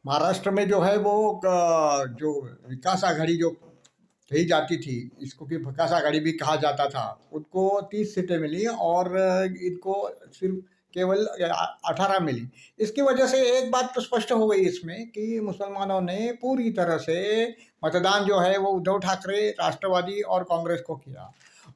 महाराष्ट्र में जो है वो जो विकास आघाड़ी जो कही जाती थी, इसको कि विकास आघाड़ी भी कहा जाता था, उनको 30 सीटें मिली और इनको सिर्फ केवल 18 मिली। इसकी वजह से एक बात तो स्पष्ट हो गई इसमें कि मुसलमानों ने पूरी तरह से मतदान जो है वो उद्धव ठाकरे, राष्ट्रवादी और कांग्रेस को किया।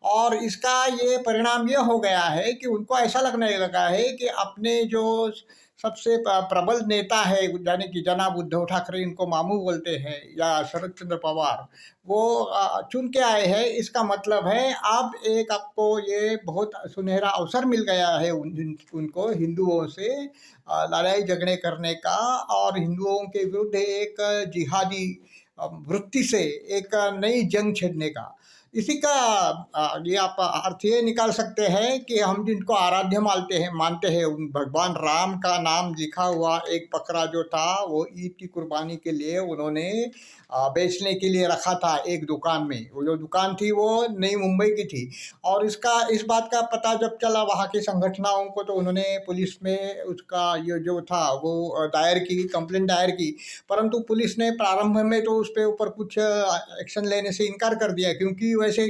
और इसका ये परिणाम ये हो गया है कि उनको ऐसा लगने लगा है कि अपने जो सबसे प्रबल नेता है, यानी कि जनाब उद्धव ठाकरे, इनको मामू बोलते हैं, या शरद चंद्र पवार, वो चुन के आए हैं। इसका मतलब है अब एक आपको ये बहुत सुनहरा अवसर मिल गया है उनको हिंदुओं से लड़ाई झगड़े करने का, और हिंदुओं के विरुद्ध एक जिहादी वृत्ति से एक नई जंग छेड़ने का। इसी का ये आप अर्थ ये निकाल सकते हैं कि हम जिनको आराध्य मानते हैं, उन भगवान राम का नाम लिखा हुआ एक बकरा जो था, वो ईद की कुर्बानी के लिए उन्होंने बेचने के लिए रखा था एक दुकान में। वो जो दुकान थी वो नई मुंबई की थी। और इस बात का पता जब चला वहाँ की संगठनाओं को, तो उन्होंने पुलिस में उसका ये जो था वो कंप्लेंट दायर की। परंतु पुलिस ने प्रारंभ में तो उस पे ऊपर कुछ एक्शन लेने से इनकार कर दिया, क्योंकि वैसे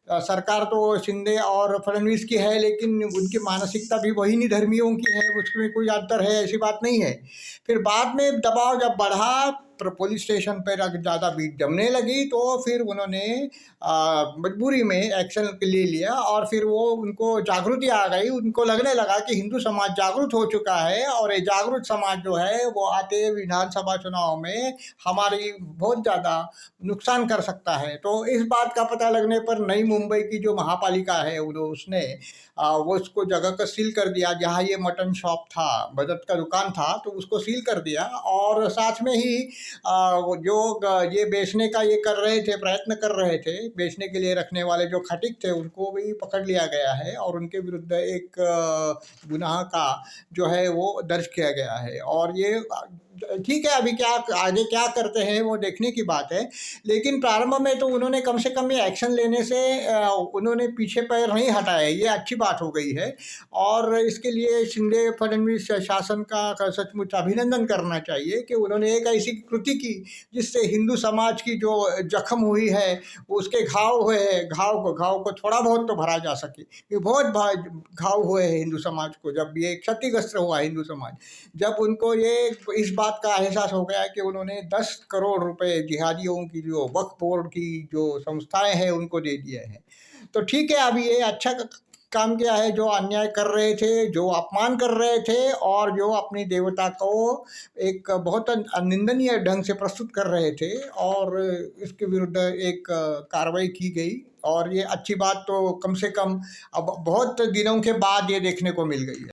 सरकार तो शिंदे और फडणवीस की है, लेकिन उनकी मानसिकता भी वही धर्मियों की है, उसमें कोई अंतर है ऐसी बात नहीं है। फिर बाद में दबाव जब बढ़ा, पुलिस स्टेशन पर ज़्यादा भीड़ जमने लगी, तो फिर उन्होंने मजबूरी में एक्शन ले लिया। और फिर वो उनको जागृति आ गई, उनको लगने लगा कि हिंदू समाज जागरूक हो चुका है, और ये जागरूक समाज जो है वो आते विधानसभा चुनाव में हमारी बहुत ज़्यादा नुकसान कर सकता है। तो इस बात का पता लगने पर नई मुंबई की जो महापालिका है उसने वो उसको जगह को सील कर दिया, जहाँ ये मटन शॉप था, मदद का दुकान था, तो उसको सील कर दिया। और साथ में ही वो जो ये बेचने का ये कर रहे थे, प्रयत्न कर रहे थे बेचने के लिए रखने वाले जो खटिक थे, उनको भी पकड़ लिया गया है और उनके विरुद्ध एक गुनाह का जो है वो दर्ज किया गया है। और ये ठीक है, अभी क्या आगे क्या करते हैं वो देखने की बात है। लेकिन प्रारंभ में तो उन्होंने कम से कम ये एक्शन लेने से उन्होंने पीछे पैर नहीं हटाए, ये अच्छी बात हो गई है। और इसके लिए शिंदे फडणवीस शासन का सचमुच अभिनंदन करना चाहिए कि उन्होंने एक ऐसी कृति की जिससे हिंदू समाज की जो जख्म हुई है, उसके घाव हुए हैं, घाव को थोड़ा बहुत तो भरा जा सके। ये बहुत घाव हुए हैं हिंदू समाज को, जब ये क्षतिग्रस्त हुआ हिंदू समाज, जब उनको ये इस बात का एहसास हो गया कि उन्होंने 10 करोड़ रुपए जिहादियों की जो वक्फ बोर्ड की जो संस्थाएं हैं उनको दे दिए हैं। तो ठीक है, अभी ये अच्छा काम किया है। जो अन्याय कर रहे थे, जो अपमान कर रहे थे, और जो अपनी देवता को एक बहुत निंदनीय ढंग से प्रस्तुत कर रहे थे, और इसके विरुद्ध एक कार्रवाई की गई। और ये अच्छी बात तो कम से कम अब बहुत दिनों के बाद ये देखने को मिल गई है।